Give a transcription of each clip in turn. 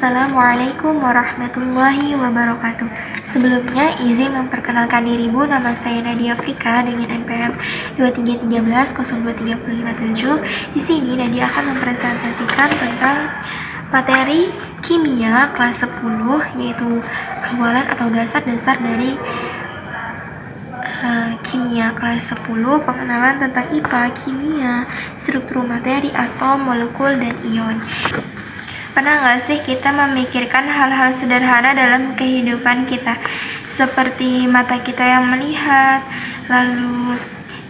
Assalamualaikum warahmatullahi wabarakatuh. Sebelumnya, izin memperkenalkan diri Bu, nama saya Nadia Afrika dengan NPM 2313 023557. Di sini Nadia akan mempresentasikan tentang materi kimia kelas 10, yaitu awalan atau dasar-dasar dari kimia kelas 10, pengenalan tentang IPA, kimia, struktur materi, atom, molekul, dan ion. Pernah nggak sih kita memikirkan hal-hal sederhana dalam kehidupan kita, seperti mata kita yang melihat, lalu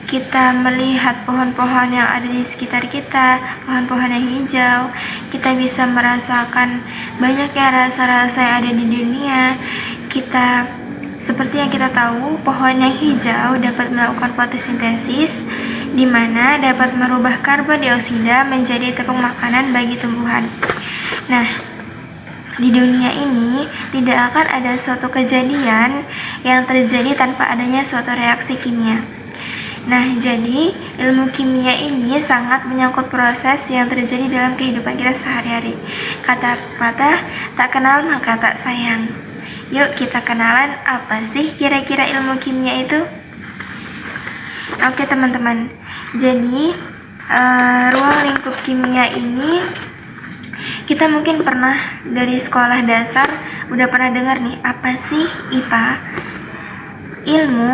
kita melihat pohon-pohon yang ada di sekitar kita, pohon-pohon yang hijau, kita bisa merasakan banyaknya rasa-rasa yang ada di dunia. Seperti yang kita tahu, pohon yang hijau dapat melakukan fotosintesis, di mana dapat merubah karbon dioksida menjadi tepung makanan bagi tumbuhan. Nah, di dunia ini tidak akan ada suatu kejadian yang terjadi tanpa adanya suatu reaksi kimia. Nah, jadi ilmu kimia ini sangat menyangkut proses yang terjadi dalam kehidupan kita sehari-hari. Kata pepatah, tak kenal maka tak sayang. Yuk kita kenalan, apa sih kira-kira ilmu kimia itu? Oke teman-teman, jadi ruang lingkup kimia ini kita mungkin pernah dari sekolah dasar udah pernah dengar nih, apa sih IPA? Ilmu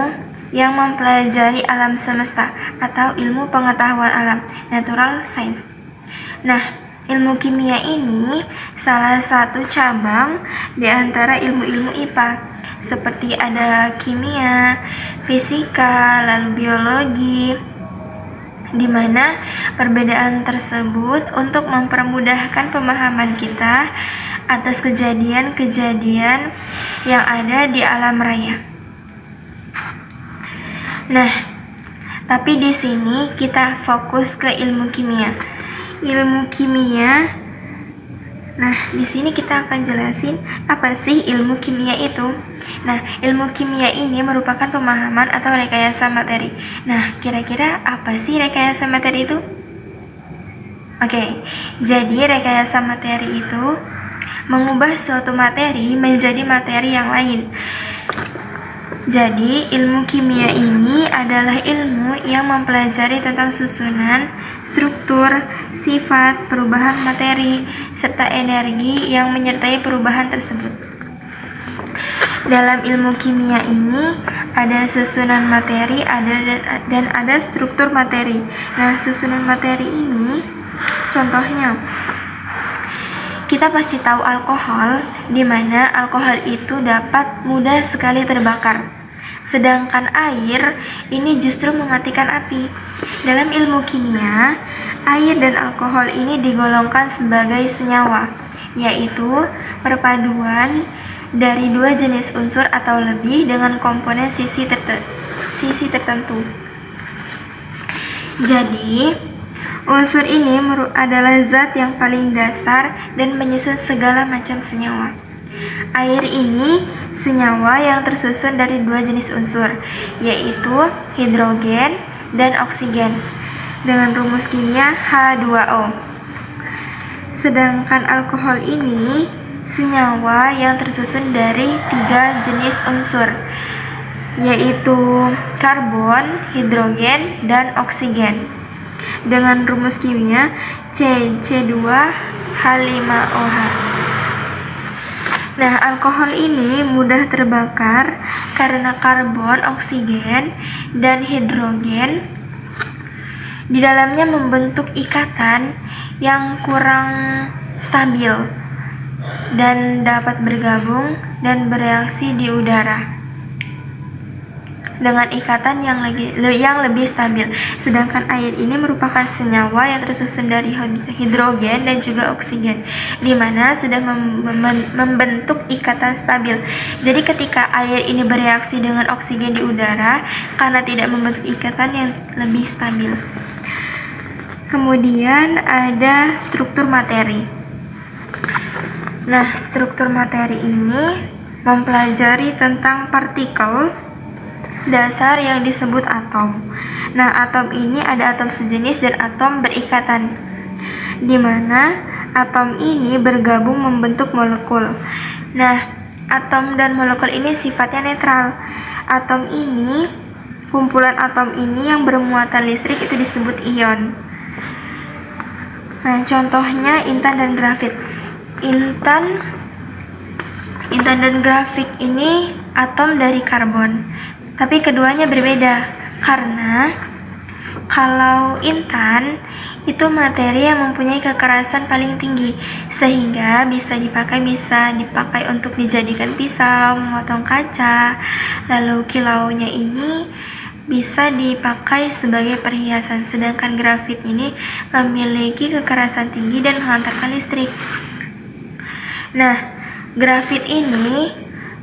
yang mempelajari alam semesta atau ilmu pengetahuan alam, natural science. Nah, ilmu kimia ini salah satu cabang di antara ilmu-ilmu IPA, seperti ada kimia, fisika, lalu biologi, di mana perbedaan tersebut untuk mempermudahkan pemahaman kita atas kejadian-kejadian yang ada di alam raya. Nah, tapi di sini kita fokus ke ilmu kimia. Ilmu kimia. Nah, di sini kita akan jelasin apa sih ilmu kimia itu. Nah, ilmu kimia ini merupakan pemahaman atau rekayasa materi. Nah, kira-kira apa sih rekayasa materi itu? Oke, jadi rekayasa materi itu mengubah suatu materi menjadi materi yang lain. Jadi, ilmu kimia ini adalah ilmu yang mempelajari tentang susunan, struktur, sifat, perubahan materi, serta energi yang menyertai perubahan tersebut. Dalam ilmu kimia ini ada susunan materi dan ada struktur materi. Nah, susunan materi ini contohnya, kita pasti tahu alkohol, di mana alkohol itu dapat mudah sekali terbakar. Sedangkan air ini justru mematikan api. Dalam ilmu kimia, air dan alkohol ini digolongkan sebagai senyawa, yaitu perpaduan dari dua jenis unsur atau lebih dengan komponen sisi tertentu. Jadi, unsur ini adalah zat yang paling dasar dan menyusun segala macam senyawa. Air ini senyawa yang tersusun dari dua jenis unsur, yaitu hidrogen dan oksigen, dengan rumus kimia H2O. Sedangkan alkohol ini senyawa yang tersusun dari tiga jenis unsur, yaitu karbon, hidrogen, dan oksigen, dengan rumus kimia C2H5OH. Nah, alkohol ini mudah terbakar karena karbon, oksigen, dan hidrogen di dalamnya membentuk ikatan yang kurang stabil dan dapat bergabung dan bereaksi di udara dengan ikatan yang lebih stabil. Sedangkan air ini merupakan senyawa yang tersusun dari hidrogen dan juga oksigen, di mana sudah membentuk ikatan stabil. Jadi ketika air ini bereaksi dengan oksigen di udara, karena tidak membentuk ikatan yang lebih stabil. Kemudian ada struktur materi. Nah, struktur materi ini mempelajari tentang partikel dasar yang disebut atom. Nah, atom ini ada atom sejenis dan atom berikatan, di mana atom ini bergabung membentuk molekul. Nah, atom dan molekul ini sifatnya netral. Kumpulan atom ini yang bermuatan listrik itu disebut ion. Nah, contohnya intan dan grafit. Intan dan grafit ini atom dari karbon, tapi keduanya berbeda karena kalau intan itu materi yang mempunyai kekerasan paling tinggi sehingga bisa dipakai untuk dijadikan pisau, memotong kaca. Lalu kilaunya ini bisa dipakai sebagai perhiasan, sedangkan grafit ini memiliki kekerasan tinggi dan menghantarkan listrik. Nah, grafit ini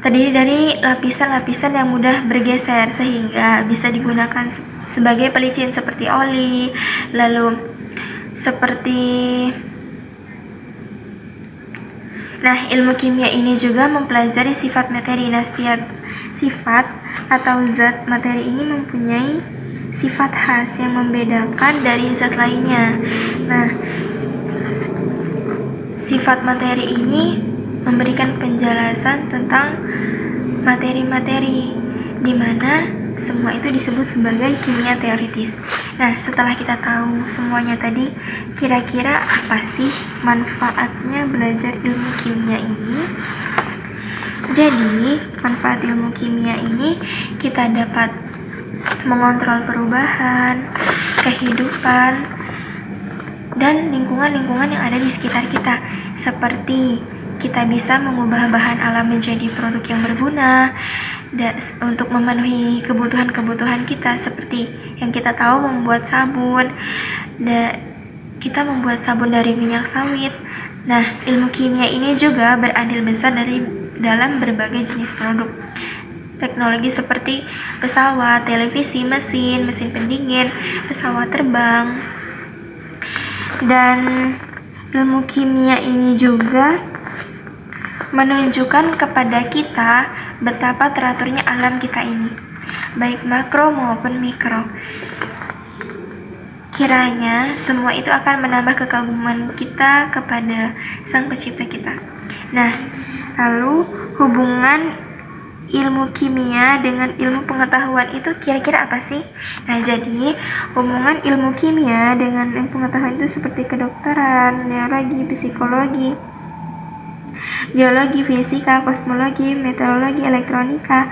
terdiri dari lapisan-lapisan yang mudah bergeser sehingga bisa digunakan sebagai pelicin seperti oli, lalu ilmu kimia ini juga mempelajari sifat materi. Nah, sifat atau zat materi ini mempunyai sifat khas yang membedakan dari zat lainnya. Nah, sifat materi ini memberikan penjelasan tentang materi-materi, di mana semua itu disebut sebagai kimia teoritis. Nah, setelah kita tahu semuanya tadi, kira-kira apa sih manfaatnya belajar ilmu kimia ini? Jadi, manfaat ilmu kimia ini kita dapat mengontrol perubahan, kehidupan, dan lingkungan-lingkungan yang ada di sekitar kita. Seperti kita bisa mengubah bahan alam menjadi produk yang berguna untuk memenuhi kebutuhan-kebutuhan kita, seperti yang kita tahu membuat sabun. Kita membuat sabun dari minyak sawit. Nah, ilmu kimia ini juga berandil besar dalam berbagai jenis produk teknologi seperti pesawat, televisi, mesin pendingin, pesawat terbang. Dan ilmu kimia ini juga menunjukkan kepada kita betapa teraturnya alam kita ini, baik makro maupun mikro. Kiranya semua itu akan menambah kekaguman kita kepada Sang Pencipta kita. Nah, lalu hubungan ilmu kimia dengan ilmu pengetahuan itu kira-kira apa sih? Nah, jadi hubungan ilmu kimia dengan ilmu pengetahuan itu seperti kedokteran, neurologi, psikologi, geologi, fisika, kosmologi, meteorologi, elektronika,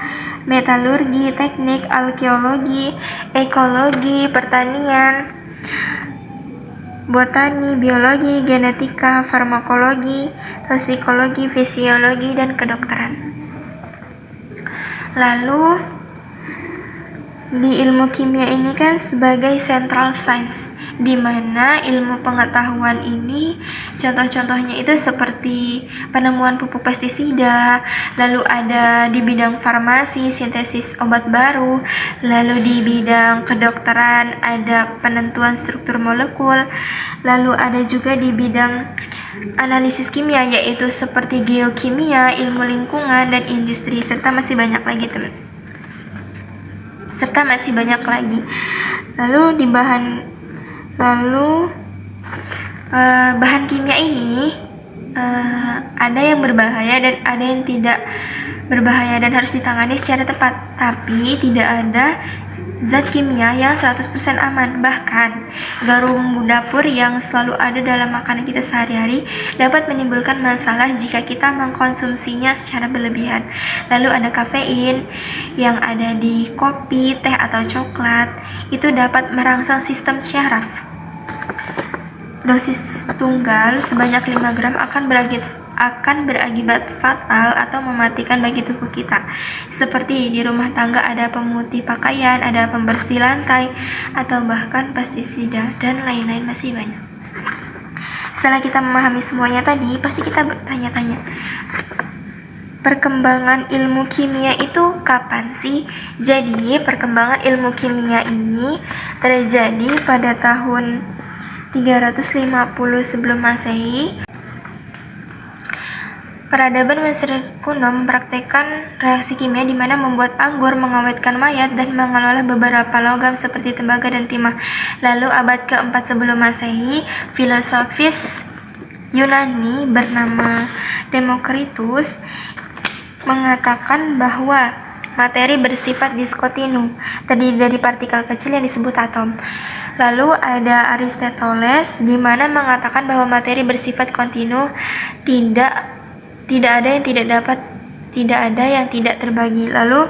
metalurgi, teknik, arkeologi, ekologi, pertanian, botani, biologi, genetika, farmakologi, toksikologi, fisiologi, dan kedokteran. Lalu di ilmu kimia ini kan sebagai central science, di mana ilmu pengetahuan ini contoh-contohnya itu seperti penemuan pupuk pestisida, lalu ada di bidang farmasi, sintesis obat baru, lalu di bidang kedokteran ada penentuan struktur molekul, lalu ada juga di bidang analisis kimia yaitu seperti geokimia, ilmu lingkungan, dan industri, serta masih banyak lagi Lalu bahan kimia ini ada yang berbahaya dan ada yang tidak berbahaya dan harus ditangani secara tepat. Tapi tidak ada zat kimia yang 100% aman. Bahkan garam dapur yang selalu ada dalam makanan kita sehari-hari dapat menimbulkan masalah jika kita mengkonsumsinya secara berlebihan. Lalu ada kafein yang ada di kopi, teh, atau coklat, itu dapat merangsang sistem syaraf. Dosis tunggal sebanyak 5 gram akan berakibat fatal atau mematikan bagi tubuh kita. Seperti di rumah tangga ada pemutih pakaian, ada pembersih lantai, atau bahkan pestisida, dan lain-lain masih banyak. Setelah kita memahami semuanya tadi, pasti kita bertanya-tanya, perkembangan ilmu kimia itu kapan sih? Jadi, perkembangan ilmu kimia ini terjadi pada tahun 350 sebelum Masehi. Peradaban Mesir kuno mempraktikkan reaksi kimia di mana membuat anggur, mengawetkan mayat, dan mengelola beberapa logam seperti tembaga dan timah. Lalu abad ke-4 sebelum Masehi, Yunani bernama Demokritus mengatakan bahwa materi bersifat diskontinu, terdiri dari partikel kecil yang disebut atom. Lalu ada Aristoteles di mana mengatakan bahwa materi bersifat kontinu, tidak ada yang tidak terbagi. Lalu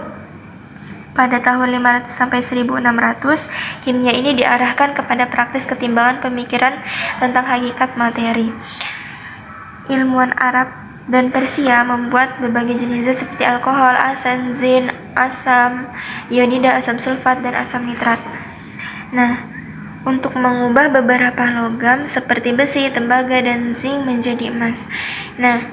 pada tahun 500 sampai 1600, kimia ini diarahkan kepada praktis ketimbangan pemikiran tentang hakikat materi. Ilmuwan Arab dan Persia membuat berbagai jenis zat seperti alkohol, asensin, asam ionida, asam sulfat, dan asam nitrat. Nah, untuk mengubah beberapa logam seperti besi, tembaga, dan zinc menjadi emas. Nah,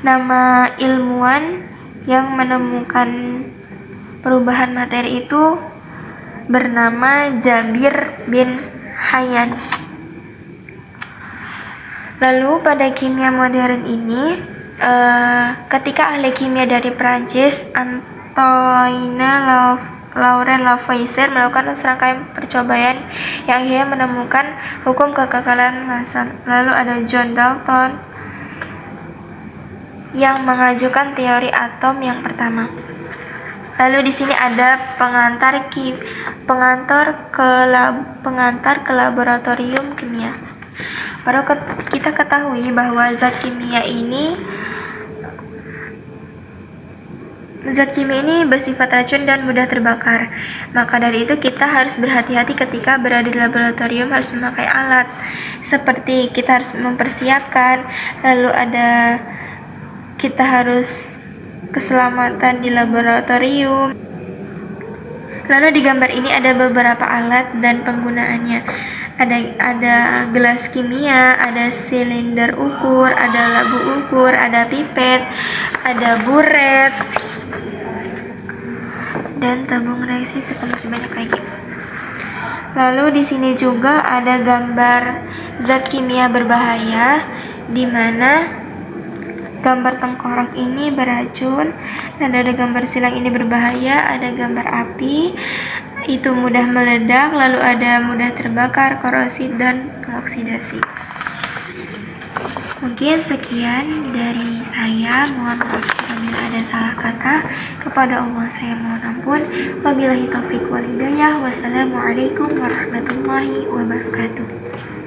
nama ilmuwan yang menemukan perubahan materi itu bernama Jabir bin Hayyan. Lalu pada kimia modern ini, ketika ahli kimia dari Prancis Antoine Laurent Lavoisier melakukan serangkaian percobaan yang akhirnya menemukan hukum kekekalan massa. Lalu ada John Dalton yang mengajukan teori atom yang pertama. Lalu di sini ada pengantar ke laboratorium kimia. Baru kita ketahui bahwa zat kimia ini bersifat racun dan mudah terbakar. Maka dari itu kita harus berhati-hati ketika berada di laboratorium, harus memakai alat seperti kita harus mempersiapkan, lalu kita harus keselamatan di laboratorium. Lalu di gambar ini ada beberapa alat dan penggunaannya. Ada gelas kimia, ada silinder ukur, ada labu ukur, ada pipet, ada buret, dan tabung reaksi serta masih banyak lagi. Lalu di sini juga ada gambar zat kimia berbahaya, di mana gambar tengkorak ini beracun, dan ada gambar silang ini berbahaya, ada gambar api itu mudah meledak, lalu ada mudah terbakar, korosi, dan pengoksidasi. Mungkin sekian dari saya. Mohon maaf apabila ada salah kata. Kepada Allah saya mohon ampun. Wabillahi taufiq wal hidayah. Wassalamualaikum warahmatullahi wabarakatuh.